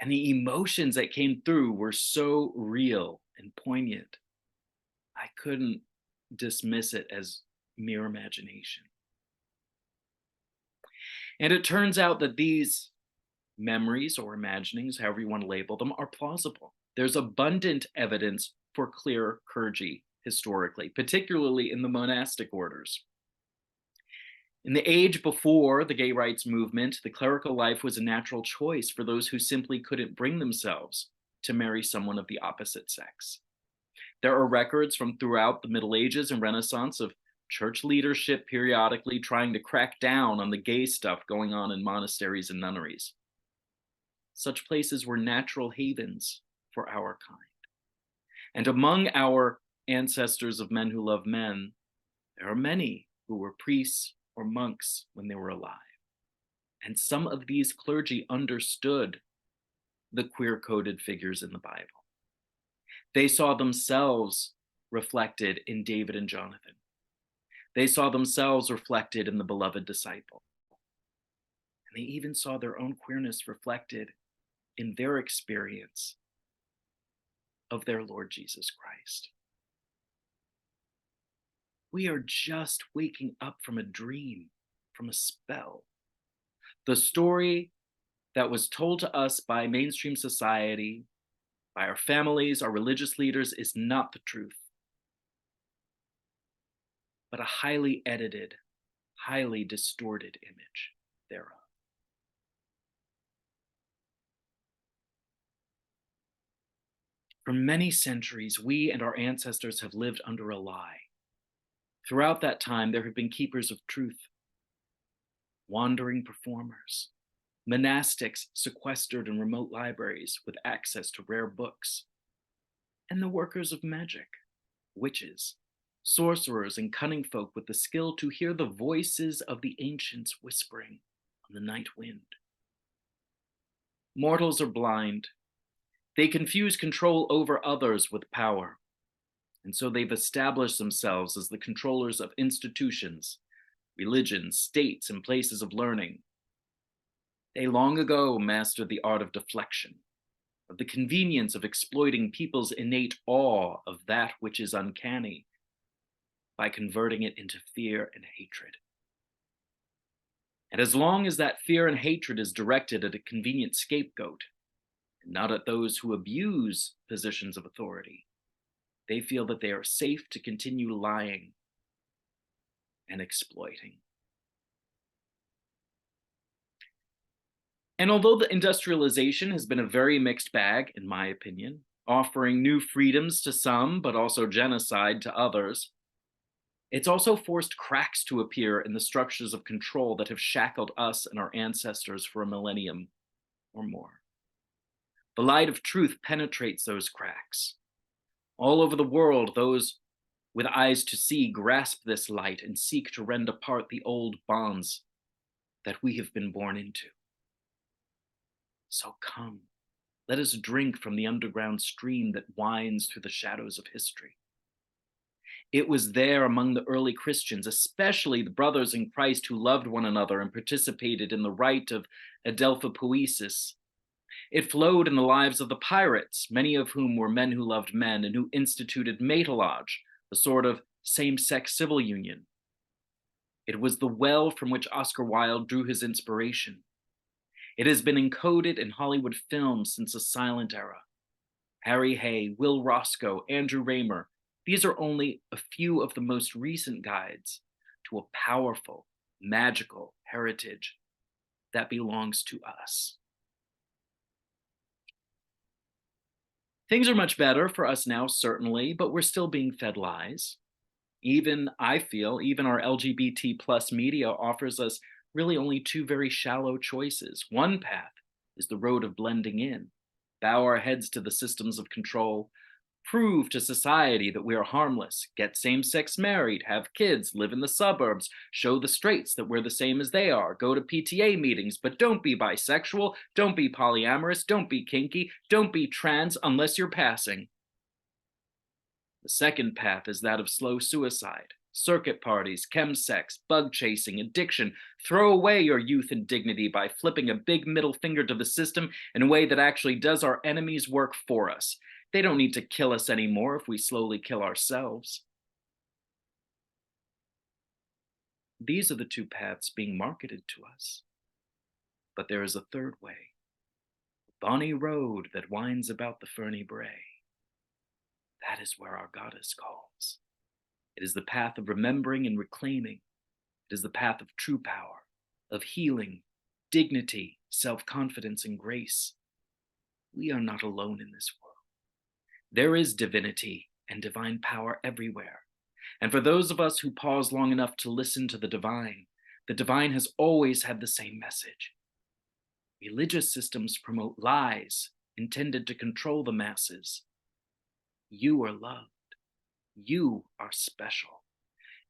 And the emotions that came through were so real and poignant. I couldn't dismiss it as mere imagination. And it turns out that these memories or imaginings, however you want to label them, are plausible. There's abundant evidence for clear clergy historically, particularly in the monastic orders. In the age before the gay rights movement, the clerical life was a natural choice for those who simply couldn't bring themselves to marry someone of the opposite sex. There are records from throughout the Middle Ages and Renaissance of church leadership periodically trying to crack down on the gay stuff going on in monasteries and nunneries. Such places were natural havens for our kind. And among our ancestors of men who love men, there are many who were priests or monks when they were alive. And some of these clergy understood the queer-coded figures in the Bible. They saw themselves reflected in David and Jonathan. They saw themselves reflected in the beloved disciple. And they even saw their own queerness reflected in their experience of their Lord Jesus Christ. We are just waking up from a dream, from a spell. The story that was told to us by mainstream society, by our families, our religious leaders, is not the truth, but a highly edited, highly distorted image thereof. For many centuries, we and our ancestors have lived under a lie. Throughout that time, there have been keepers of truth, wandering performers, monastics sequestered in remote libraries with access to rare books, and the workers of magic, witches, sorcerers, and cunning folk with the skill to hear the voices of the ancients whispering on the night wind. Mortals are blind. They confuse control over others with power, and so they've established themselves as the controllers of institutions, religions, states, and places of learning. They long ago mastered the art of deflection, of the convenience of exploiting people's innate awe of that which is uncanny by converting it into fear and hatred. And as long as that fear and hatred is directed at a convenient scapegoat, and not at those who abuse positions of authority, they feel that they are safe to continue lying and exploiting. And although the industrialization has been a very mixed bag, in my opinion, offering new freedoms to some, but also genocide to others, it's also forced cracks to appear in the structures of control that have shackled us and our ancestors for a millennium or more. The light of truth penetrates those cracks. All over the world, those with eyes to see grasp this light and seek to rend apart the old bonds that we have been born into. So come, let us drink from the underground stream that winds through the shadows of history. It was there among the early Christians, especially the brothers in Christ who loved one another and participated in the rite of adelphopoiesis. It flowed in the lives of the pirates, many of whom were men who loved men and who instituted matillage, a sort of same-sex civil union. It was the well from which Oscar Wilde drew his inspiration. It has been encoded in Hollywood films since the silent era, Harry Hay, Will Roscoe, Andrew Raymer. These are only a few of the most recent guides to a powerful, magical heritage that belongs to us. Things are much better for us now, certainly, but we're still being fed lies. I feel, even our LGBT plus media offers us really only two very shallow choices. One path is the road of blending in, bow our heads to the systems of control, prove to society that we are harmless, get same sex married, have kids, live in the suburbs, show the straights that we're the same as they are, go to PTA meetings, but don't be bisexual, don't be polyamorous, don't be kinky, don't be trans unless you're passing. The second path is that of slow suicide, circuit parties, chemsex, bug chasing, addiction. Throw away your youth and dignity by flipping a big middle finger to the system in a way that actually does our enemies' work for us. They don't need to kill us anymore if we slowly kill ourselves. These are the two paths being marketed to us. But there is a third way, a bonny road that winds about the ferny brae. That is where our goddess calls. It is the path of remembering and reclaiming. It is the path of true power, of healing, dignity, self-confidence, and grace. We are not alone in this world. There is divinity and divine power everywhere. And for those of us who pause long enough to listen to the divine has always had the same message. Religious systems promote lies intended to control the masses. You are loved. You are special.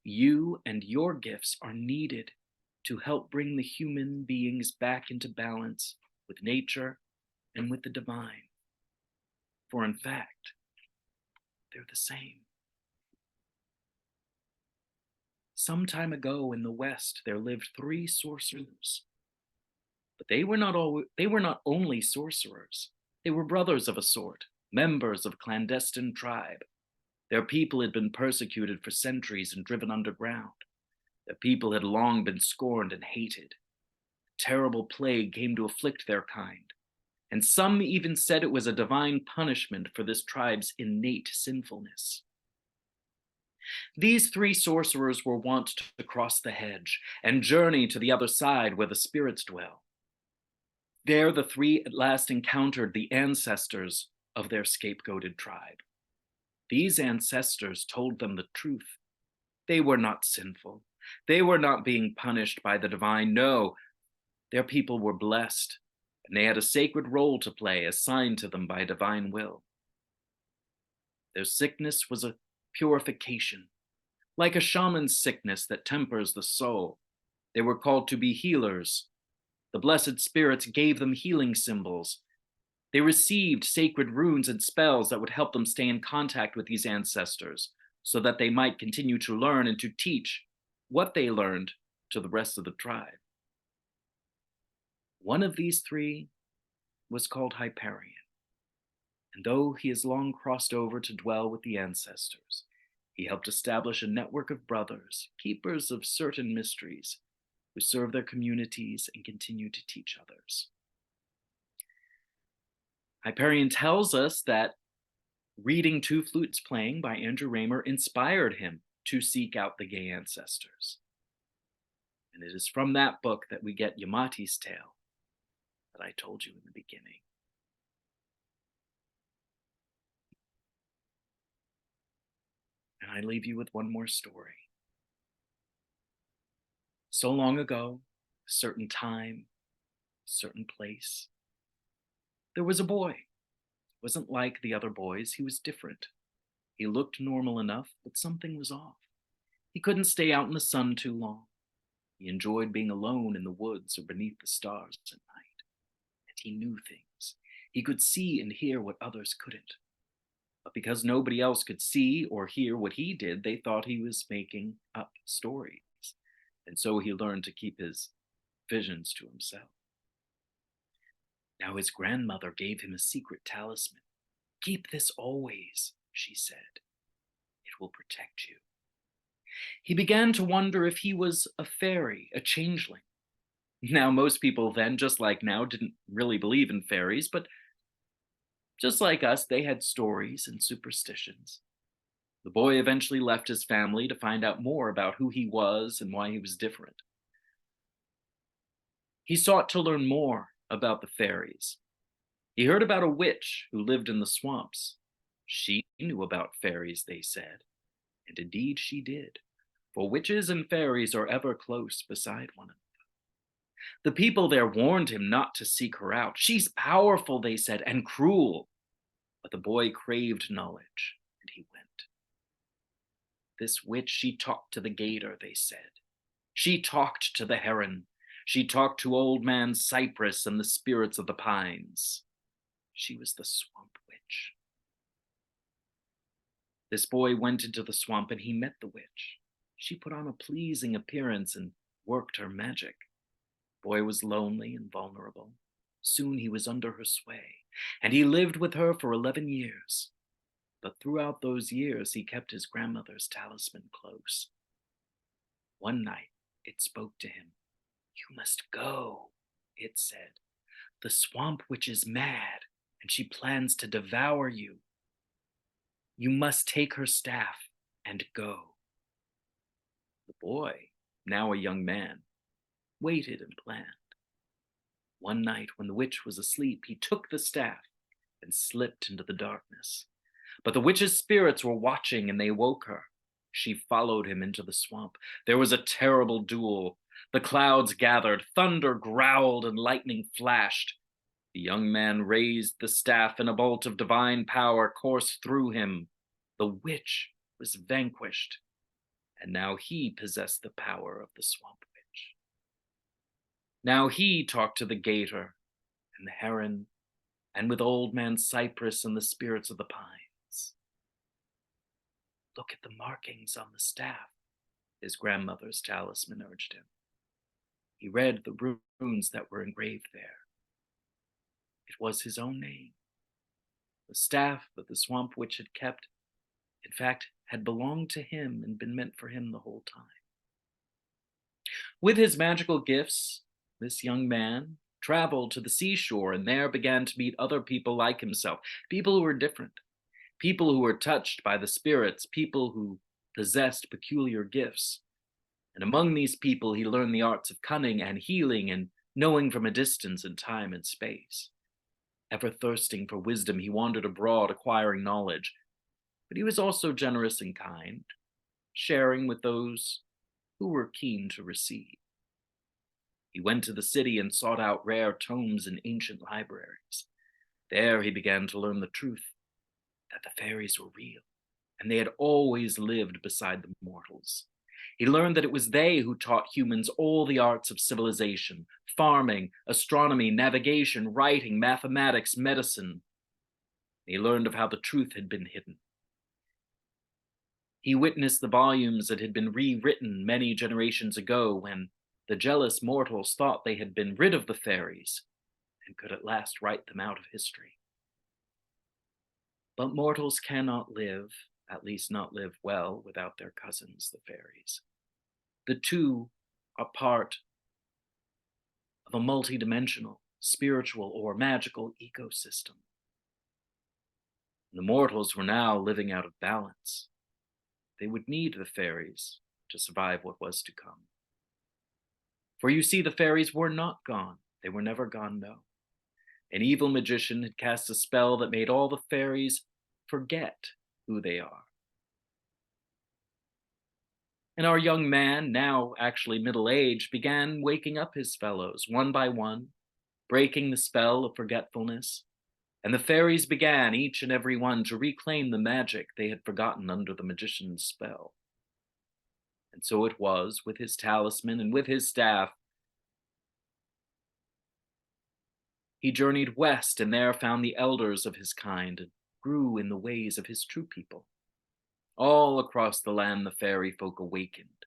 You and your gifts are needed to help bring the human beings back into balance with nature and with the divine. For in fact, they're the same. Some time ago in the West, there lived 3 sorcerers. But they were not only sorcerers. They were brothers of a sort, members of a clandestine tribe. Their people had been persecuted for centuries and driven underground. Their people had long been scorned and hated. A terrible plague came to afflict their kind, and some even said it was a divine punishment for this tribe's innate sinfulness. These 3 sorcerers were wont to cross the hedge and journey to the other side where the spirits dwell. There the 3 at last encountered the ancestors of their scapegoated tribe. These ancestors told them the truth. They were not sinful. They were not being punished by the divine. No, their people were blessed, and they had a sacred role to play assigned to them by divine will. Their sickness was a purification, like a shaman's sickness that tempers the soul. They were called to be healers. The blessed spirits gave them healing symbols. They received sacred runes and spells that would help them stay in contact with these ancestors so that they might continue to learn and to teach what they learned to the rest of the tribe. One of these 3 was called Hyperion, and though he has long crossed over to dwell with the ancestors, he helped establish a network of brothers, keepers of certain mysteries, who serve their communities and continue to teach others. Hyperion tells us that reading Two Flutes Playing by Andrew Raymer inspired him to seek out the gay ancestors. And it is from that book that we get Yamati's tale that I told you in the beginning. And I leave you with one more story. So long ago, a certain time, a certain place, there was a boy. He wasn't like the other boys, he was different. He looked normal enough, but something was off. He couldn't stay out in the sun too long. He enjoyed being alone in the woods or beneath the stars at night. And he knew things. He could see and hear what others couldn't. But because nobody else could see or hear what he did, they thought he was making up stories. And so he learned to keep his visions to himself. Now his grandmother gave him a secret talisman. "Keep this always," she said. "It will protect you." He began to wonder if he was a fairy, a changeling. Now, most people then, just like now, didn't really believe in fairies, but Just like us, they had stories and superstitions. The boy eventually left his family to find out more about who he was and why he was different. He sought to learn more about the fairies. He heard about a witch who lived in the swamps. She knew about fairies, they said, and indeed she did, for witches and fairies are ever close beside one another. The people there warned him not to seek her out. She's powerful, they said, and cruel. But the boy craved knowledge, and he went. This witch, she talked to the gator, they said. She talked to the heron. She talked to Old Man Cypress and the spirits of the pines. She was the swamp witch. This boy went into the swamp and he met the witch. She put on a pleasing appearance and worked her magic. The boy was lonely and vulnerable. Soon he was under her sway, and he lived with her for 11 years. But throughout those years, he kept his grandmother's talisman close. One night, it spoke to him. "You must go," it said. "The swamp witch is mad, and she plans to devour you. You must take her staff and go." The boy, now a young man, waited and planned. One night, when the witch was asleep, he took the staff and slipped into the darkness. But the witch's spirits were watching, and they woke her. She followed him into the swamp. There was a terrible duel. The clouds gathered, thunder growled, and lightning flashed. The young man raised the staff, and a bolt of divine power coursed through him. The witch was vanquished, and now he possessed the power of the swamp witch. Now he talked to the gator and the heron, and with Old Man Cypress and the spirits of the pines. "Look at the markings on the staff," his grandmother's talisman urged him. He read the runes that were engraved there. It was his own name. The staff that the swamp witch had kept, in fact, had belonged to him and been meant for him the whole time. With his magical gifts, this young man traveled to the seashore and there began to meet other people like himself, people who were different, people who were touched by the spirits, people who possessed peculiar gifts. And among these people, he learned the arts of cunning and healing and knowing from a distance in time and space. Ever thirsting for wisdom, he wandered abroad, acquiring knowledge. But he was also generous and kind, sharing with those who were keen to receive. He went to the city and sought out rare tomes in ancient libraries. There he began to learn the truth, that the fairies were real, and they had always lived beside the mortals. He learned that it was they who taught humans all the arts of civilization: farming, astronomy, navigation, writing, mathematics, medicine. He learned of how the truth had been hidden. He witnessed the volumes that had been rewritten many generations ago when the jealous mortals thought they had been rid of the fairies and could at last write them out of history. But mortals cannot live, at least not live well, without their cousins, the fairies. The two are part of a multidimensional, spiritual, or magical ecosystem. The mortals were now living out of balance. They would need the fairies to survive what was to come. For you see, the fairies were not gone. They were never gone, no. An evil magician had cast a spell that made all the fairies forget who they are. And our young man, now actually middle-aged, began waking up his fellows one by one, breaking the spell of forgetfulness. And the fairies began, each and every one, to reclaim the magic they had forgotten under the magician's spell. And so it was with his talisman and with his staff. He journeyed west and there found the elders of his kind and grew in the ways of his true people. All across the land the fairy folk awakened,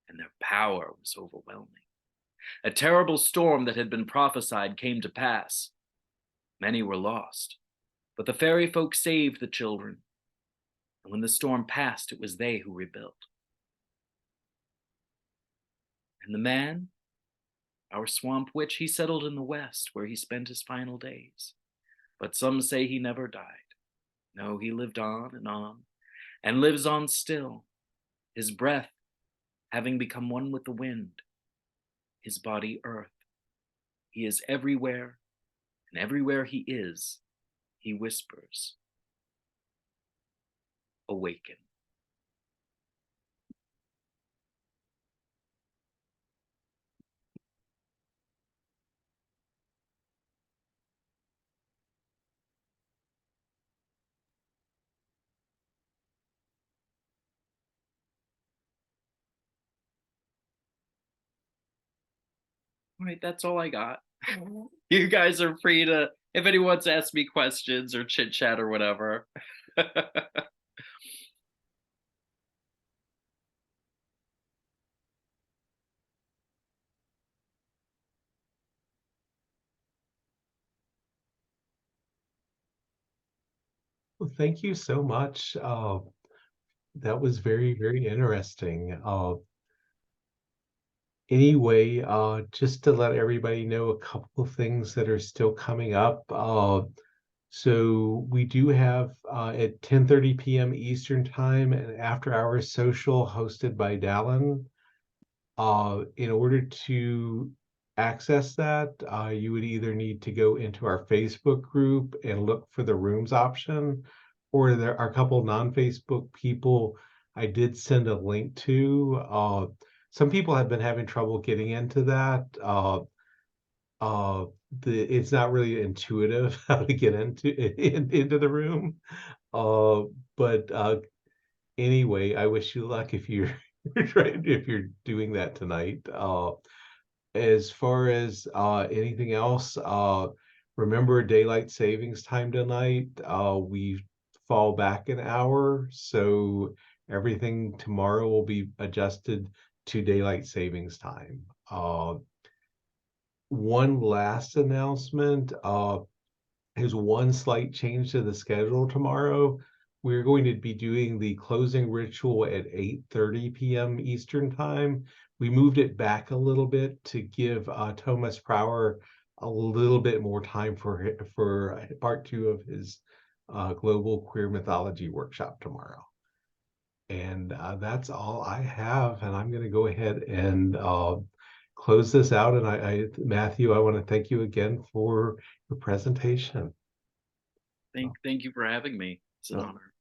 and their power was overwhelming. A terrible storm that had been prophesied came to pass. Many were lost, but the fairy folk saved the children, and when the storm passed, it was they who rebuilt. And the man, our swamp witch, he settled in the west, where he spent his final days. but some say he never died. No, he lived on, and lives on still, his breath having become one with the wind, his body earth. He is everywhere, and everywhere he is, he whispers, awaken. All right, that's all I got. You guys are free to, if anyone wants to ask me questions or chit chat or whatever. Well, thank you so much. That was very, very interesting. Anyway, just to let everybody know a couple of things that are still coming up. So we do have at 10:30 p.m. Eastern Time an after-hours social hosted by Dallin. In order to access that, you would either need to go into our Facebook group and look for the rooms option, or there are a couple non-Facebook people I did send a link to. Some people have been having trouble getting into that. Uh, it's not really intuitive how to get into the room. Uh, but anyway, I wish you luck if you're if you're doing that tonight. As far as anything else, remember daylight savings time tonight. We fall back an hour, so everything tomorrow will be adjusted to daylight savings time. One last announcement. There's one slight change to the schedule tomorrow. We're going to be doing the closing ritual at 8:30 p.m. Eastern Time. We moved it back a little bit to give Thomas Prower a little bit more time for part two of his global queer mythology workshop tomorrow. And that's all I have. And I'm going to go ahead and close this out. And Matthew, I want to thank you again for your presentation. Thank you for having me. It's an honor.